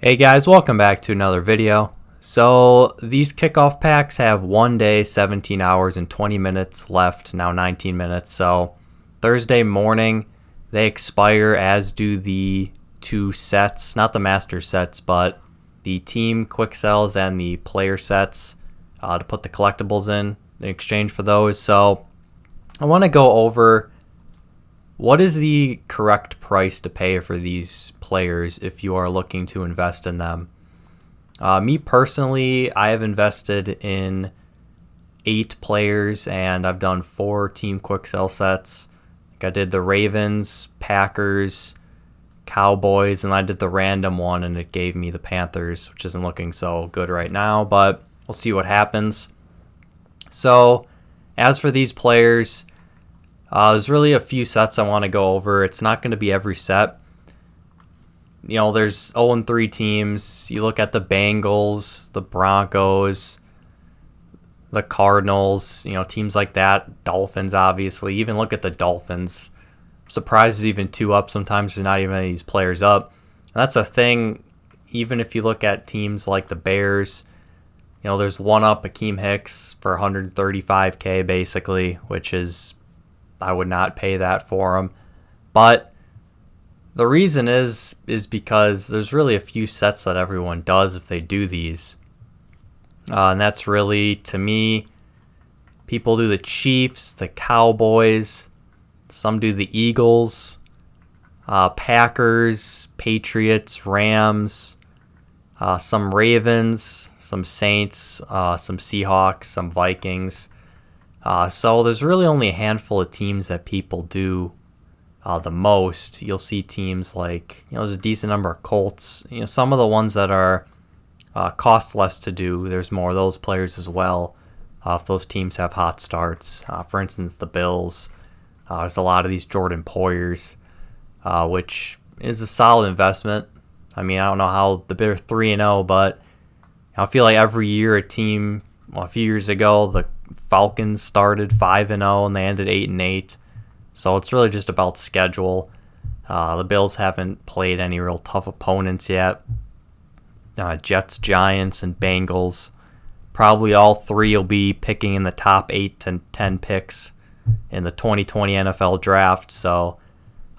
Hey guys, welcome back to another video. So these kickoff packs have 1 day, 17 hours and 20 minutes left, now 19 minutes. So Thursday morning they expire, as do the two sets, not the master sets, but the team quick sells and the player sets to put the collectibles in exchange for those. So I want to go over what is the correct price to pay for these players if you are looking to invest in them. Me personally, I have invested in 8 players and I've done 4 team quick sell sets. I did the Ravens, Packers, Cowboys, and I did the random one and it gave me the Panthers, which isn't looking so good right now, but we'll see what happens. So as for these players, there's really a few sets I want to go over. It's not going to be every set. You know, there's 0-3 teams. You look at the Bengals, the Broncos, the Cardinals, teams like that. Dolphins, obviously. Even look at the Dolphins. I'm surprised there's even 2 up. Sometimes there's not even any of these players up. And that's a thing, even if you look at teams like the Bears. There's 1 up, Akeem Hicks, for $135K, basically, which is... I would not pay that for him. But the reason is because there's really a few sets that everyone does if they do these. And that's really, to me, people do the Chiefs, the Cowboys, some do the Eagles, Packers, Patriots, Rams, some Ravens, some Saints, some Seahawks, some Vikings. So there's really only a handful of teams that people do the most. You'll see teams like, there's a decent number of Colts. Some of the ones that are cost less to do, there's more of those players as well. If those teams have hot starts. For instance, the Bills. There's a lot of these Jordan Poyers, which is a solid investment. I mean, I don't know how the Bears 3-0, but I feel like every year a team, a few years ago, the Falcons started 5-0 and they ended 8-8. So it's really just about schedule. The Bills haven't played any real tough opponents yet. Jets, Giants, and Bengals. Probably all 3 will be picking in the top 8 to 10 picks in the 2020 NFL draft. So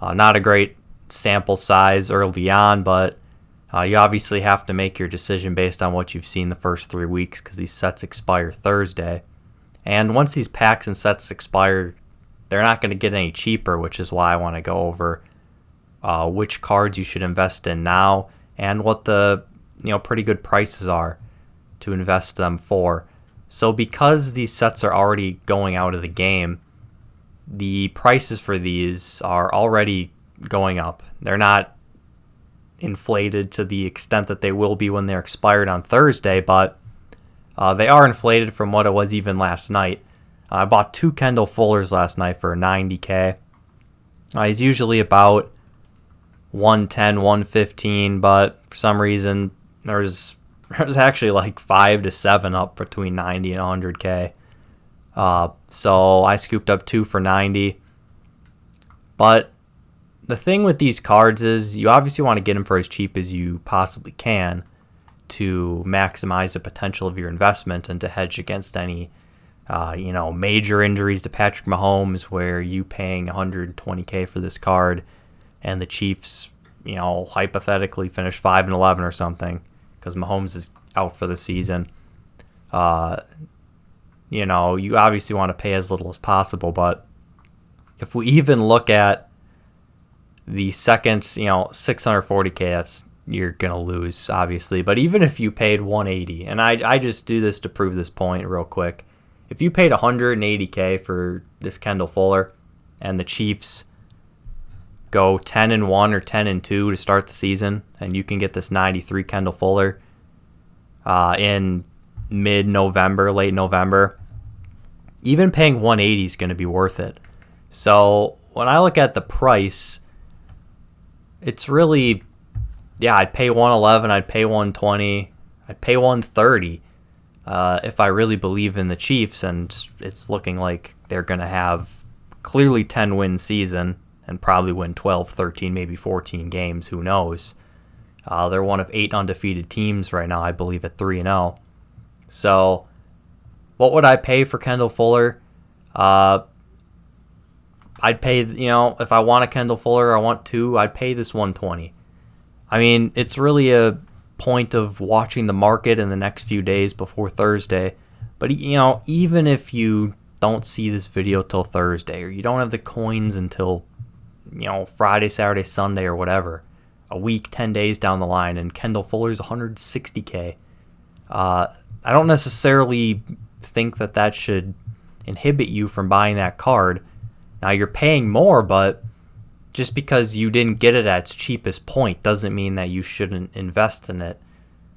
not a great sample size early on, but you obviously have to make your decision based on what you've seen the first 3 weeks because these sets expire Thursday. And once these packs and sets expire, they're not going to get any cheaper, which is why I want to go over which cards you should invest in now and what the pretty good prices are to invest them for. So because these sets are already going out of the game, the prices for these are already going up. They're not inflated to the extent that they will be when they're expired on Thursday, but they are inflated from what it was even last night. I bought 2 Kendall Fullers last night for $90K. He's usually about 110, 115, but for some reason there's actually like 5 to 7 up between 90 and 100K. So I scooped up 2 for 90. But the thing with these cards is you obviously want to get them for as cheap as you possibly can to maximize the potential of your investment and to hedge against any, major injuries to Patrick Mahomes where you paying $120K for this card and the Chiefs, hypothetically finish 5-11 or something because Mahomes is out for the season. You obviously want to pay as little as possible, but if we even look at the second, $640K, you're going to lose, obviously. But even if you paid $180, and I just do this to prove this point real quick. If you paid $180K for this Kendall Fuller and the Chiefs go 10-1 or 10-2 to start the season, and you can get this 93 Kendall Fuller in mid-November, late November, even paying $180 is going to be worth it. So when I look at the price, it's really... yeah, I'd pay $111, I'd pay $120, I'd pay $130 if I really believe in the Chiefs, and it's looking like they're going to have clearly 10-win season and probably win 12, 13, maybe 14 games, who knows. They're one of 8 undefeated teams right now, I believe, at 3-0. So, what would I pay for Kendall Fuller? I'd pay, if I want a Kendall Fuller, I want 2, I'd pay this 120. I mean, it's really a point of watching the market in the next few days before Thursday. But, even if you don't see this video till Thursday, or you don't have the coins until, Friday, Saturday, Sunday, or whatever, a week, 10 days down the line, and Kendall Fuller's $160K, I don't necessarily think that should inhibit you from buying that card. Now, you're paying more, but just because you didn't get it at its cheapest point doesn't mean that you shouldn't invest in it,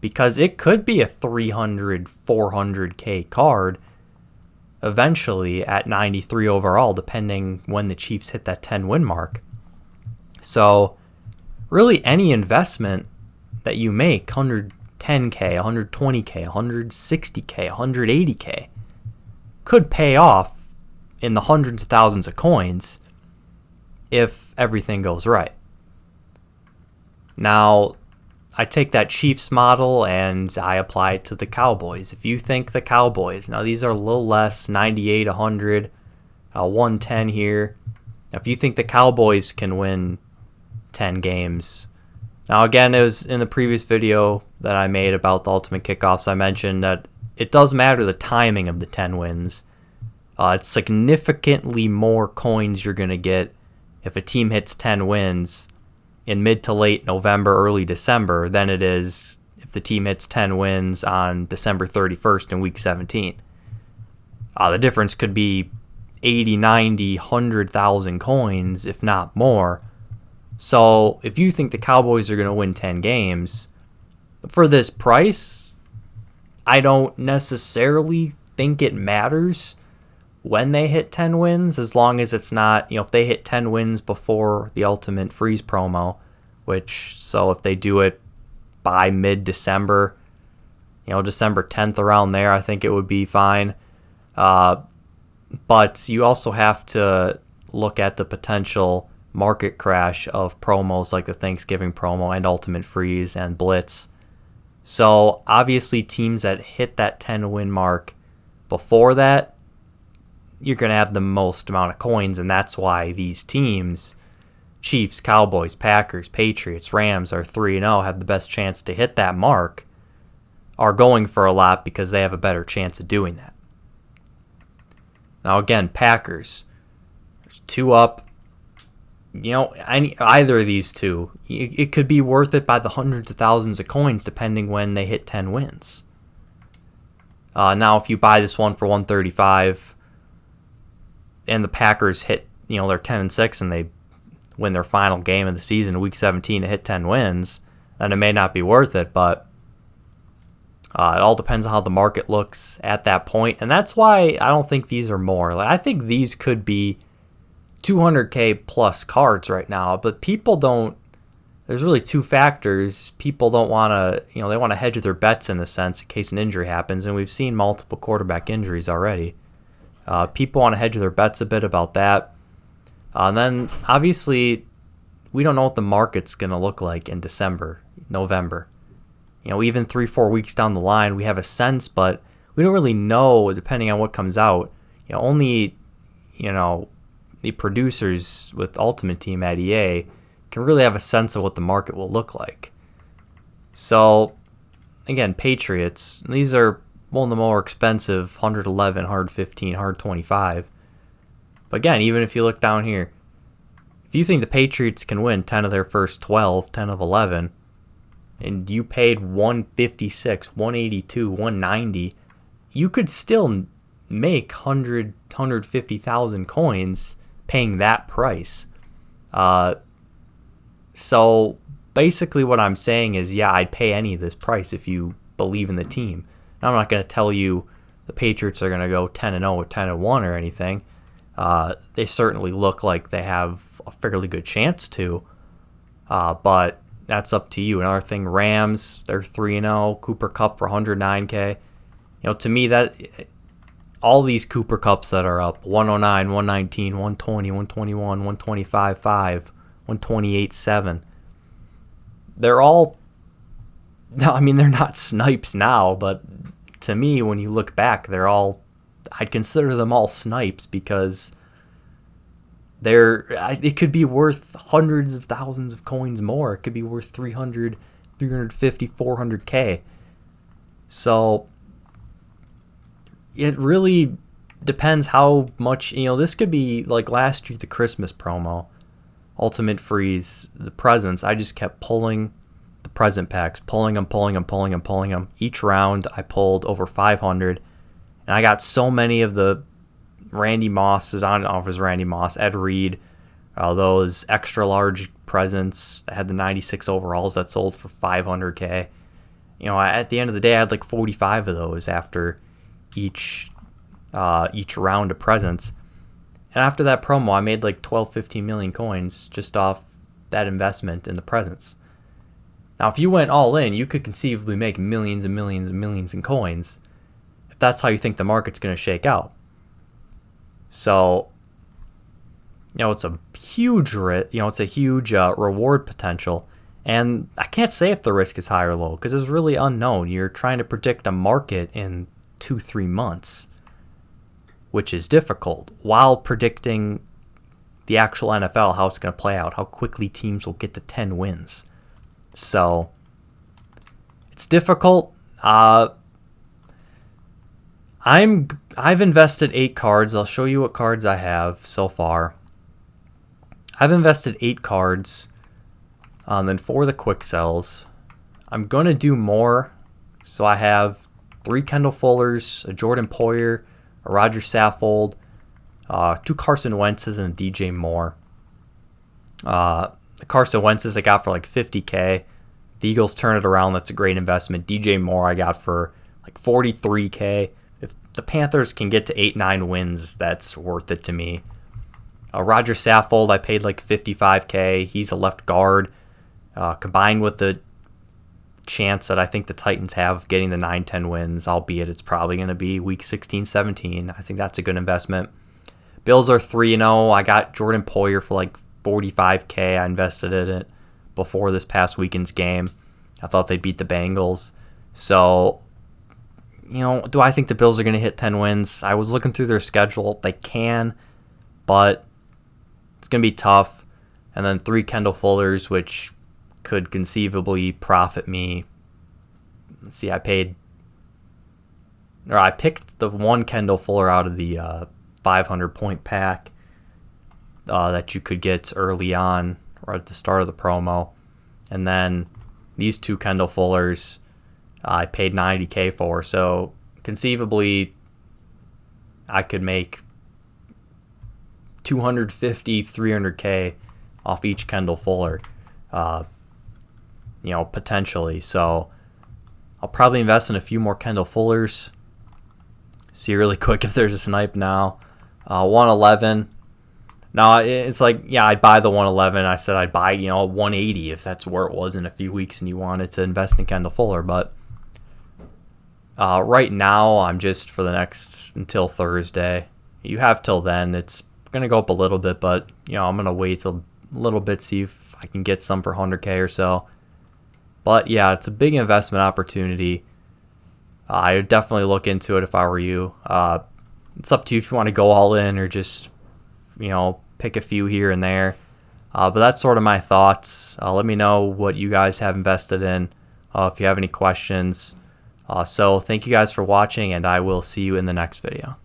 because it could be a 300, 400K card eventually at 93 overall, depending when the Chiefs hit that 10-win mark. So, really any investment that you make, 110K, 120K, 160K, 180K, could pay off in the hundreds of thousands of coins if everything goes right. Now, I take that Chiefs model and I apply it to the Cowboys. If you think the Cowboys, now these are a little less, 98, 100, 110 here. Now, if you think the Cowboys can win 10 games. Now, again, it was in the previous video that I made about the Ultimate Kickoffs, I mentioned that it does matter the timing of the 10 wins. It's significantly more coins you're going to get if a team hits 10 wins in mid to late November, early December, than it is if the team hits 10 wins on December 31st in Week 17. The difference could be 80, 90, 100,000 coins, if not more. So if you think the Cowboys are going to win 10 games, for this price, I don't necessarily think it matters when they hit 10 wins, as long as it's not, if they hit 10 wins before the Ultimate Freeze promo, so if they do it by mid-December, December 10th around there, I think it would be fine. But you also have to look at the potential market crash of promos like the Thanksgiving promo and Ultimate Freeze and Blitz. So obviously teams that hit that 10-win mark before that, you're going to have the most amount of coins, and that's why these teams, Chiefs, Cowboys, Packers, Patriots, Rams, are 3-0, have the best chance to hit that mark, are going for a lot because they have a better chance of doing that. Now again, Packers, there's 2 up. Either of these two, it could be worth it by the hundreds of thousands of coins depending when they hit 10 wins. Now if you buy this one for 135, and the Packers hit, they're 10-6 and they win their final game of the season, Week 17, to hit 10 wins, then it may not be worth it, but it all depends on how the market looks at that point, and that's why I don't think these are more. I think these could be 200K plus cards right now, but people don't, there's really 2 factors. People don't want to, they want to hedge their bets in a sense in case an injury happens, and we've seen multiple quarterback injuries already. People want to hedge their bets a bit about that. And then, obviously, we don't know what the market's going to look like in December, November. Even 3-4 weeks down the line, we have a sense, but we don't really know, depending on what comes out. Only, the producers with Ultimate Team at EA can really have a sense of what the market will look like. So, again, Patriots, these are one of the more expensive, 111, 115, 125. But again, even if you look down here, if you think the Patriots can win 10 of their first 12, 10 of 11, and you paid 156, 182, 190, you could still make 100, 150,000 coins paying that price. So basically what I'm saying is, yeah, I'd pay any of this price if you believe in the team. Now, I'm not going to tell you the Patriots are going to go 10-0 or 10-1 or anything. They certainly look like they have a fairly good chance to, but that's up to you. Another thing, Rams, they're 3-0. Cooper Kupp for 109K. To me, that all these Cooper Kupps that are up, 109, 119, 120, 121, 125.5, 128.7, they're all No, I mean, they're not snipes now, but to me, when you look back, I'd consider them all snipes because it could be worth hundreds of thousands of coins more. It could be worth 300, 350, 400K. So it really depends how much, this could be like last year, the Christmas promo, Ultimate Freeze, the presents. I just kept pulling the present packs, pulling them. Each round I pulled over 500, and I got so many of the Randy Mosses, I don't know if it was Randy Moss, Ed Reed, those extra large presents that had the 96 overalls that sold for 500K. At the end of the day, I had like 45 of those after each round of presents. And after that promo, I made like 12, 15 million coins just off that investment in the presents. Now, if you went all in, you could conceivably make millions and millions and millions in coins if that's how you think the market's going to shake out. So, it's a huge reward potential. And I can't say if the risk is high or low because it's really unknown. You're trying to predict a market in 2-3 months, which is difficult, while predicting the actual NFL, how it's going to play out, how quickly teams will get to 10 wins. So it's difficult. I've invested 8 cards. I'll show you what cards I have so far. I've invested 8 cards. Then for the quick sells, I'm going to do more. So I have 3 Kendall Fullers, a Jordan Poyer, a Roger Saffold, 2 Carson Wentzes, and a DJ Moore. The Carson Wentzes I got for like 50K. The Eagles turn it around. That's a great investment. DJ Moore I got for like 43K. If the Panthers can get to 8-9 wins, that's worth it to me. Roger Saffold I paid like 55K. He's a left guard. Combined with the chance that I think the Titans have of getting the 9-10 wins, albeit it's probably going to be week 16-17. I think that's a good investment. Bills are 3-0. I got Jordan Poyer for like 45K. I invested in it before this past weekend's game. I thought they'd beat the Bengals. So, do I think the Bills are going to hit 10 wins? I was looking through their schedule. They can, but it's going to be tough. And then 3 Kendall Fullers, which could conceivably profit me. Let's see, I picked the 1 Kendall Fuller out of the 500-point pack that you could get early on or at the start of the promo. And then these 2 Kendall Fullers I paid 90K for. So conceivably I could make 250, 300K off each Kendall Fuller. Potentially. So I'll probably invest in a few more Kendall Fullers. See really quick if there's a snipe now. 111. Now, it's like, yeah, I'd buy the 111. I said I'd buy, 180 if that's where it was in a few weeks and you wanted to invest in Kendall Fuller. But right now, I'm just until Thursday. You have till then. It's going to go up a little bit, but, I'm going to wait a little bit, see if I can get some for 100K or so. But yeah, it's a big investment opportunity. I would definitely look into it if I were you. It's up to you if you want to go all in or just, pick a few here and there. But that's sort of my thoughts. Let me know what you guys have invested in if you have any questions. So thank you guys for watching, and I will see you in the next video.